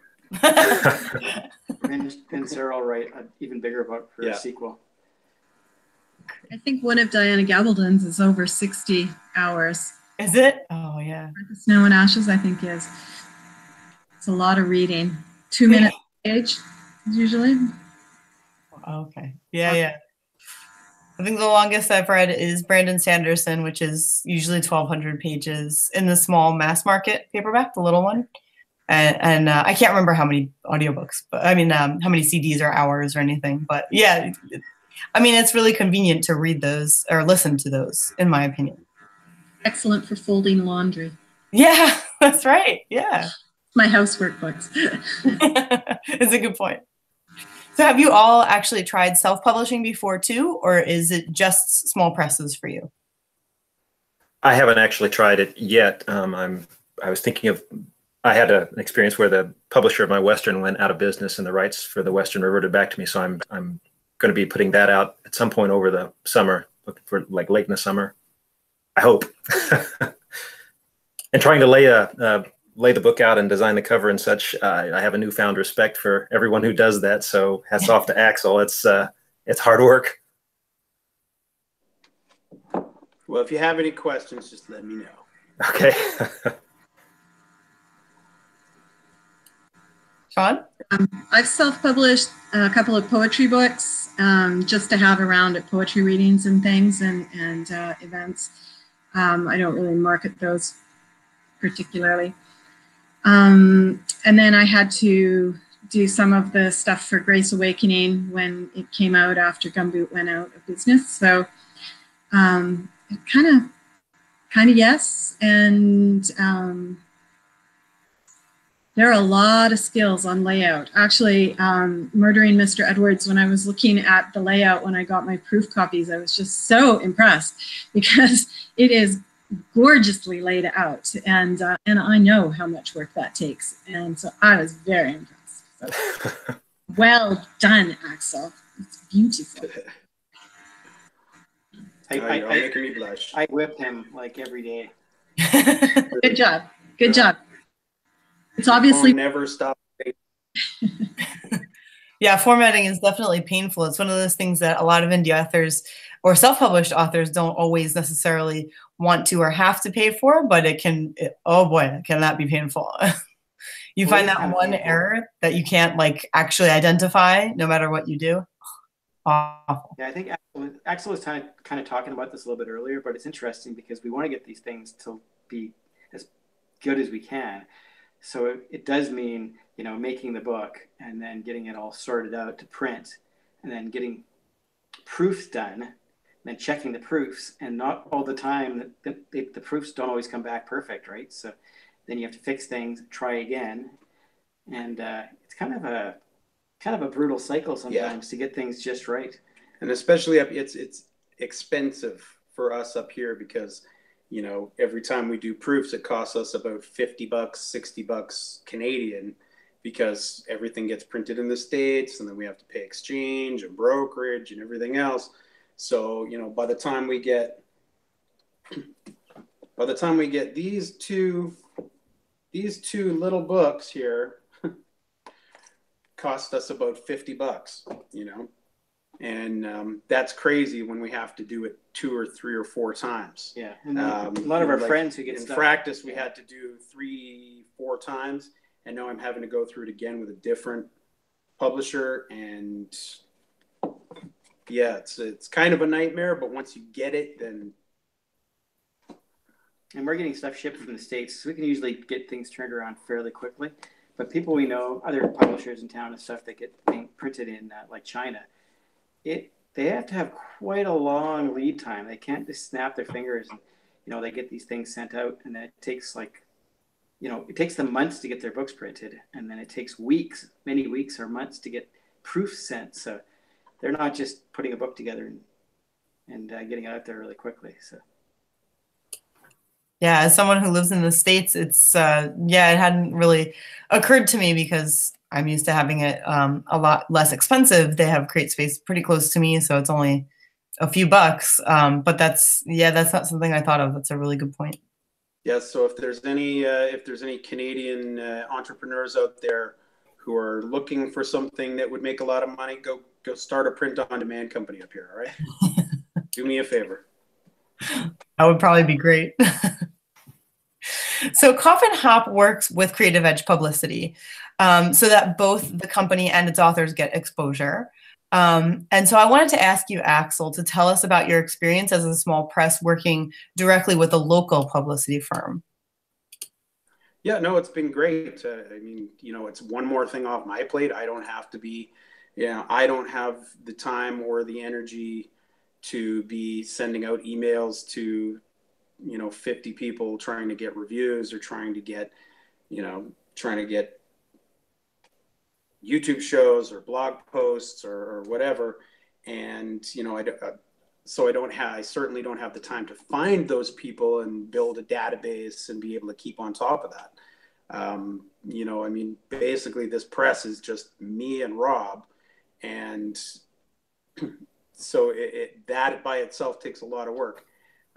And Sarah will write an even bigger book for a sequel. I think one of Diana Gabaldon's is over 60 hours. Is it? Oh, yeah. Snow and Ashes, I think, is. It's a lot of reading. 2 minutes page, usually. Okay. Yeah, yeah. I think the longest I've read is Brandon Sanderson, which is usually 1,200 pages in the small mass market paperback, the little one. And I can't remember how many audiobooks, but I mean, how many CDs or hours or anything. But yeah, I mean, it's really convenient to read those or listen to those, in my opinion. Excellent for folding laundry. Yeah, that's right. Yeah. My housework books. It's a good point. So have you all actually tried self-publishing before too, or is it just small presses for you? I haven't actually tried it yet. I was thinking of, I had an experience where the publisher of my Western went out of business and the rights for the Western reverted back to me. So I'm going to be putting that out at some point over the summer, looking for like late in the summer, I hope. And trying to lay the book out and design the cover and such. I have a newfound respect for everyone who does that. So hats off to Axel. It's hard work. Well, if you have any questions, just let me know. Okay. Sean? I've self-published a couple of poetry books just to have around at poetry readings and things and events. I don't really market those particularly. And then I had to do some of the stuff for Grace Awakening when it came out after Gumboot went out of business. So kind of yes. And there are a lot of skills on layout. Actually, Murdering Mr. Edwards, when I was looking at the layout when I got my proof copies, I was just so impressed because it is gorgeously laid out, and I know how much work that takes, and so I was very impressed. So, well done, Axel. It's beautiful. You're making me blush. I whip him like every day. Good job. Good job. It's obviously never stop. Yeah, formatting is definitely painful. It's one of those things that a lot of indie authors or self-published authors don't always necessarily want to or have to pay for, but oh boy, can that be painful. You find that one error that you can't like actually identify no matter what you do. Awful. Yeah, I think Axel was kind of talking about this a little bit earlier, but it's interesting because we want to get these things to be as good as we can. So it does mean, making the book and then getting it all sorted out to print and then getting proofs done and then checking the proofs, and not all the time the proofs don't always come back perfect, right? So then you have to fix things, try again. And it's kind of a brutal cycle sometimes to get things just right. And especially it's expensive for us up here because every time we do proofs, it costs us about $50, $60 Canadian, because everything gets printed in the States and then we have to pay exchange and brokerage and everything else. So, by the time we get these two little books here, cost us about $50, and that's crazy when we have to do it 2 or 3 or 4 times. Yeah, and a lot of our friends who get in stuff. practice, we had to do 3-4 times, and now I'm having to go through it again with a different publisher, and yeah, it's kind of a nightmare. But once you get it, then. And we're getting stuff shipped from the States, so we can usually get things turned around fairly quickly. But people we know, other publishers in town and stuff that get being printed in like China, they have to have quite a long lead time. They can't just snap their fingers and, they get these things sent out, and then it takes it takes them months to get their books printed, and then it takes weeks, many weeks or months to get proofs sent. So they're not just putting a book together and getting it out there really quickly. So. Yeah, as someone who lives in the States, it's it hadn't really occurred to me because I'm used to having it a lot less expensive. They have CreateSpace pretty close to me, so it's only a few bucks. But that's not something I thought of. That's a really good point. Yeah, so if there's any Canadian entrepreneurs out there who are looking for something that would make a lot of money, go start a print-on-demand company up here, all right? Do me a favor. That would probably be great. So Coffin Hop works with Creative Edge Publicity so that both the company and its authors get exposure. And so I wanted to ask you, Axel, to tell us about your experience as a small press working directly with a local publicity firm. Yeah, no, it's been great. I mean, you know, it's one more thing off my plate. I don't have to be, you know, I don't have the time or the energy to be sending out emails to, you know, 50 people trying to get reviews or trying to get, you know, trying to get YouTube shows or blog posts or whatever. And, you know, I certainly don't have the time to find those people and build a database and be able to keep on top of that. You know, I mean, basically this press is just me and Rob. And so that by itself takes a lot of work.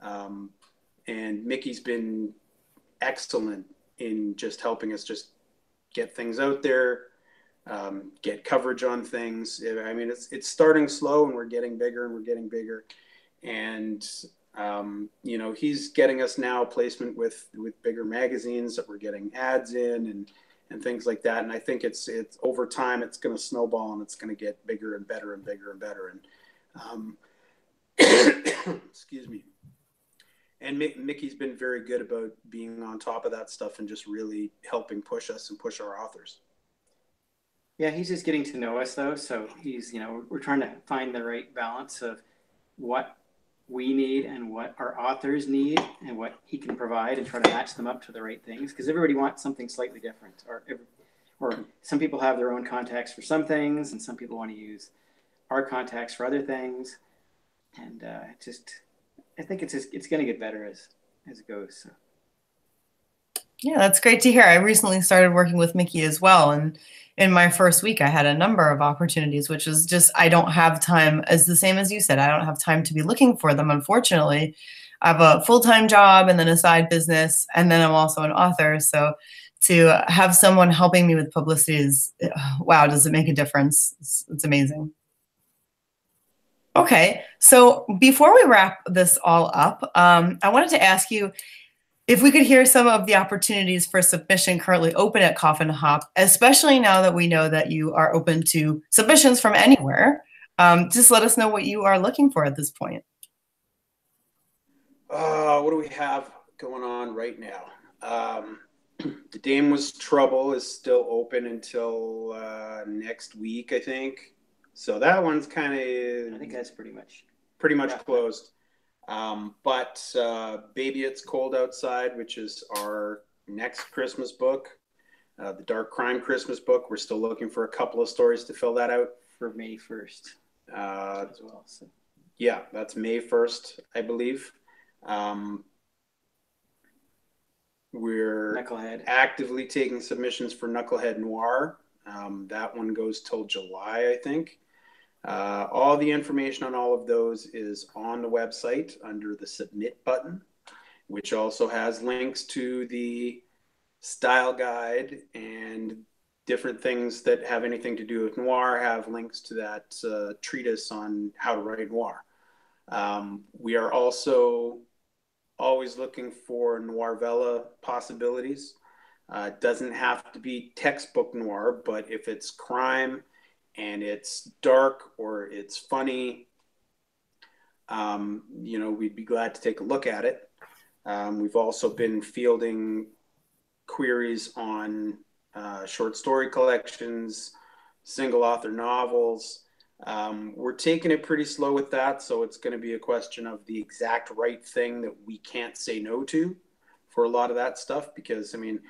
And Mickey's been excellent in just helping us just get things out there, get coverage on things. I mean, it's starting slow and we're getting bigger and we're getting bigger. And, you know, he's getting us now placement with bigger magazines that we're getting ads in and things like that. And I think it's over time, it's going to snowball and it's going to get bigger and better and bigger and better. And, excuse me. And Mickey's been very good about being on top of that stuff and just really helping push us and push our authors. Yeah, he's just getting to know us though. So he's, you know, we're trying to find the right balance of what we need and what our authors need and what he can provide and try to match them up to the right things. Because everybody wants something slightly different, or some people have their own contacts for some things and some people want to use our contacts for other things. And I think it's going to get better as it goes. So. Yeah, that's great to hear. I recently started working with Mickey as well. And in my first week, I had a number of opportunities, which is just, I don't have time, as the same as you said, I don't have time to be looking for them, unfortunately. I have a full-time job and then a side business, and then I'm also an author. So to have someone helping me with publicity is, wow, does it make a difference? It's amazing. Okay, so before we wrap this all up, I wanted to ask you if we could hear some of the opportunities for submission currently open at Coffin Hop, especially now that we know that you are open to submissions from anywhere. Just let us know what you are looking for at this point. What do we have going on right now? The Dame Was Trouble is still open until next week, I think. So that one's kind of... I think that's pretty much closed. But Baby It's Cold Outside, which is our next Christmas book, the Dark Crime Christmas book, we're still looking for a couple of stories to fill that out. For May 1st as well. So. Yeah, that's May 1st, I believe. We're Knucklehead. actively taking submissions for Knucklehead Noir. That one goes till July, I think. All the information on all of those is on the website under the Submit button, which also has links to the style guide, and different things that have anything to do with noir have links to that treatise on how to write noir. We are also always looking for noirvella possibilities. It doesn't have to be textbook noir, but if it's crime and it's dark or it's funny, you know, we'd be glad to take a look at it. We've also been fielding queries on short story collections, single author novels. We're taking it pretty slow with that, so it's going to be a question of the exact right thing that we can't say no to for a lot of that stuff, because, I mean,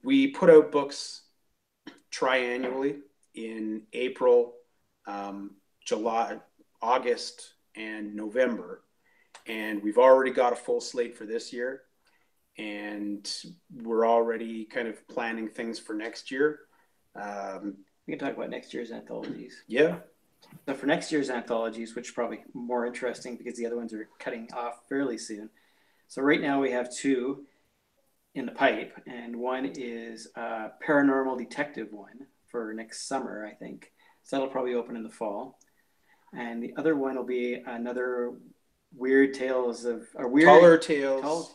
we put out books triannually in April, July, August, and November, and we've already got a full slate for this year, and we're already kind of planning things for next year. We can talk about next year's anthologies. Yeah. So for next year's anthologies, which is probably more interesting because the other ones are cutting off fairly soon. So right now we have 2 in the pipe, and one is a paranormal detective one for next summer, I think. So that'll probably open in the fall. And the other one will be another weird tales of... Taller Tales.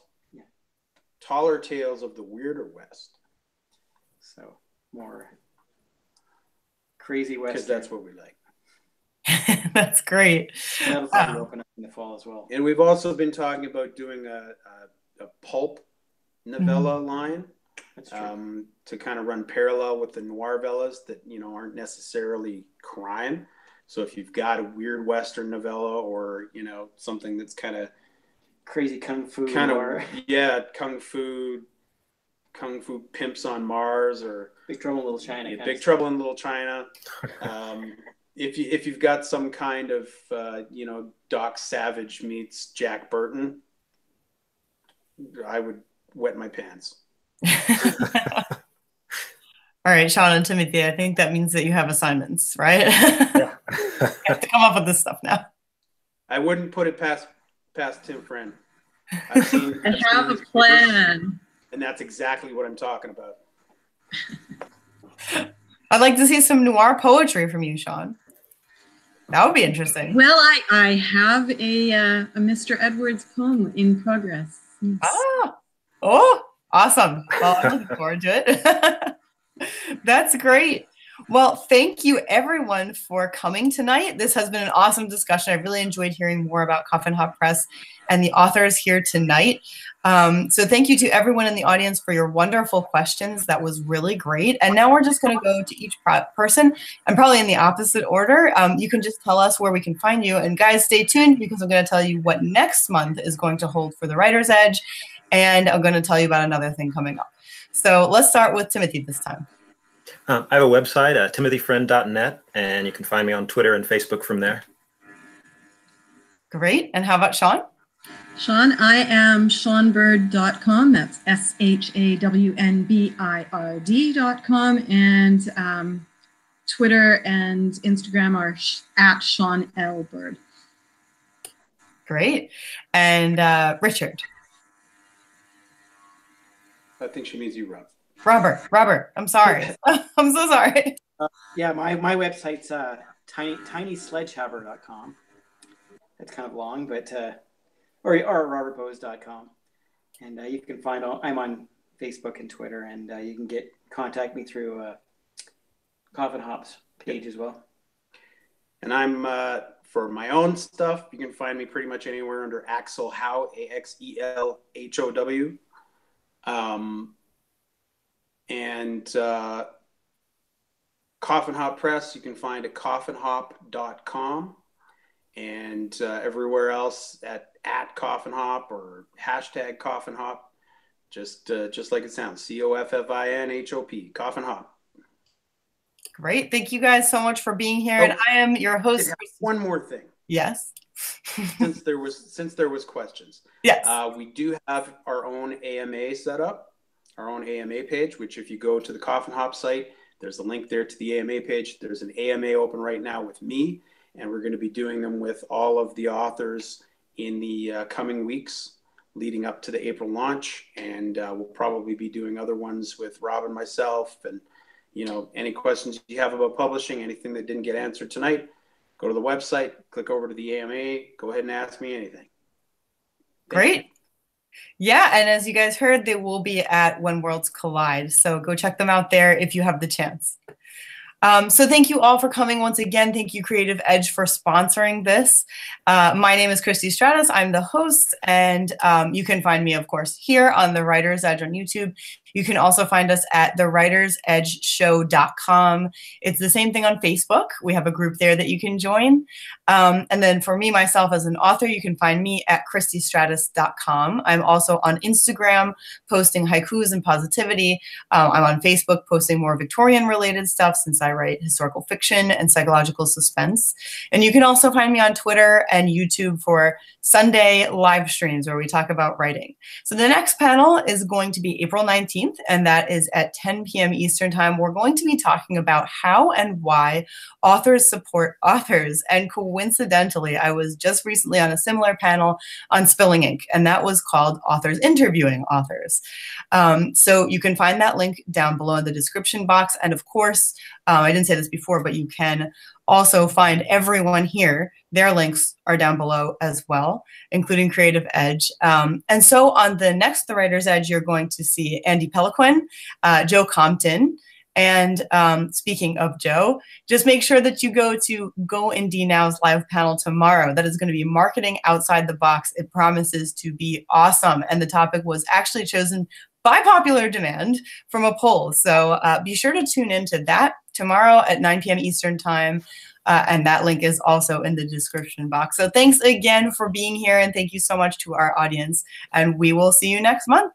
Taller Tales of the Weirder West. So more crazy Western. Because that's what we like. That's great. And that'll probably open up in the fall as well. And we've also been talking about doing a pulp novella line. That's true. To kind of run parallel with the noir novellas that, you know, aren't necessarily crime. So if you've got a weird Western novella or, you know, something that's kind of crazy kung fu, yeah, kung fu pimps on Mars, or Big Trouble in Little China. Yeah, Big Trouble in Little China. If you've got some kind of you know, Doc Savage meets Jack Burton, I would wet my pants. All right, Sean and Timothy, I think that means that you have assignments, right? Yeah. You have to come up with this stuff now. I wouldn't put it past Tim Friend. I have a plan. And that's exactly what I'm talking about. I'd like to see some noir poetry from you, Sean. That would be interesting. Well, I have a Mr. Edwards poem in progress. Yes. Ah, oh, awesome. Well, I'm looking forward to it. That's great. Well, thank you everyone for coming tonight. This has been an awesome discussion. I really enjoyed hearing more about Coffin Hop Press and the authors here tonight. So thank you to everyone in the audience for your wonderful questions. That was really great. And now we're just going to go to each person, and probably in the opposite order. You can just tell us where we can find you. And guys, stay tuned, because I'm going to tell you what next month is going to hold for the Writer's Edge. And I'm going to tell you about another thing coming up. So let's start with Timothy this time. I have a website, timothyfriend.net, and you can find me on Twitter and Facebook from there. Great. And how about Sean? Sean, I am SeanBird.com. That's ShawnBird.com. And Twitter and Instagram are at Sean L. Bird. Great. And Richard? I think she means you, Rob. Robert, I'm sorry. I'm so sorry. Yeah, my website's tinysledgehammer.com. It's kind of long, but or robertbose.com. And you can find I'm on Facebook and Twitter, and you can contact me through Coffin Hop's page as well. And I'm for my own stuff, you can find me pretty much anywhere under Axel How, AXELHOW. And Coffin Hop Press, you can find at coffinhop.com, and everywhere else at Coffin Hop or hashtag Coffin Hop, just like it sounds, COFFINHOP, Coffin Hop. Great. Thank you guys so much for being here. And I am your host. One more thing. Yes. since there was questions. Yes. We do have our own AMA set up. Our own AMA page, which if you go to the Coffin Hop site, there's a link there to the AMA page. There's an AMA open right now with me, and we're going to be doing them with all of the authors in the coming weeks leading up to the April launch. And we'll probably be doing other ones with Rob and myself. And, you know, any questions you have about publishing, anything that didn't get answered tonight, go to the website, click over to the AMA, go ahead and ask me anything. Great. Yeah, and as you guys heard, they will be at When Worlds Collide. So go check them out there if you have the chance. So thank you all for coming once again. Thank you, Creative Edge, for sponsoring this. My name is Christy Stratus. I'm the host, and you can find me, of course, here on The Writer's Edge on YouTube. You can also find us at thewritersedgeshow.com. It's the same thing on Facebook. We have a group there that you can join. And then for me, myself, as an author, you can find me at christystratus.com. I'm also on Instagram posting haikus and positivity. I'm on Facebook posting more Victorian-related stuff, since I write historical fiction and psychological suspense. And you can also find me on Twitter and YouTube for Sunday live streams where we talk about writing. So the next panel is going to be April 19th, and that is at 10 p.m. Eastern Time. We're going to be talking about how and why authors support authors. And coincidentally, I was just recently on a similar panel on Spilling Ink, and that was called Authors Interviewing Authors. So you can find that link down below in the description box. And of course, I didn't say this before, but you can also find everyone here. Their links are down below as well, including Creative Edge. And so on the next The Writer's Edge, you're going to see Andy Peliquin, Joe Compton, and speaking of Joe, just make sure that you go to Go Indie Now's live panel tomorrow. That is going to be Marketing Outside the Box. It promises to be awesome. And the topic was actually chosen by popular demand from a poll. So be sure to tune into that tomorrow at 9 p.m. Eastern Time. And that link is also in the description box. So thanks again for being here, and thank you so much to our audience. And we will see you next month.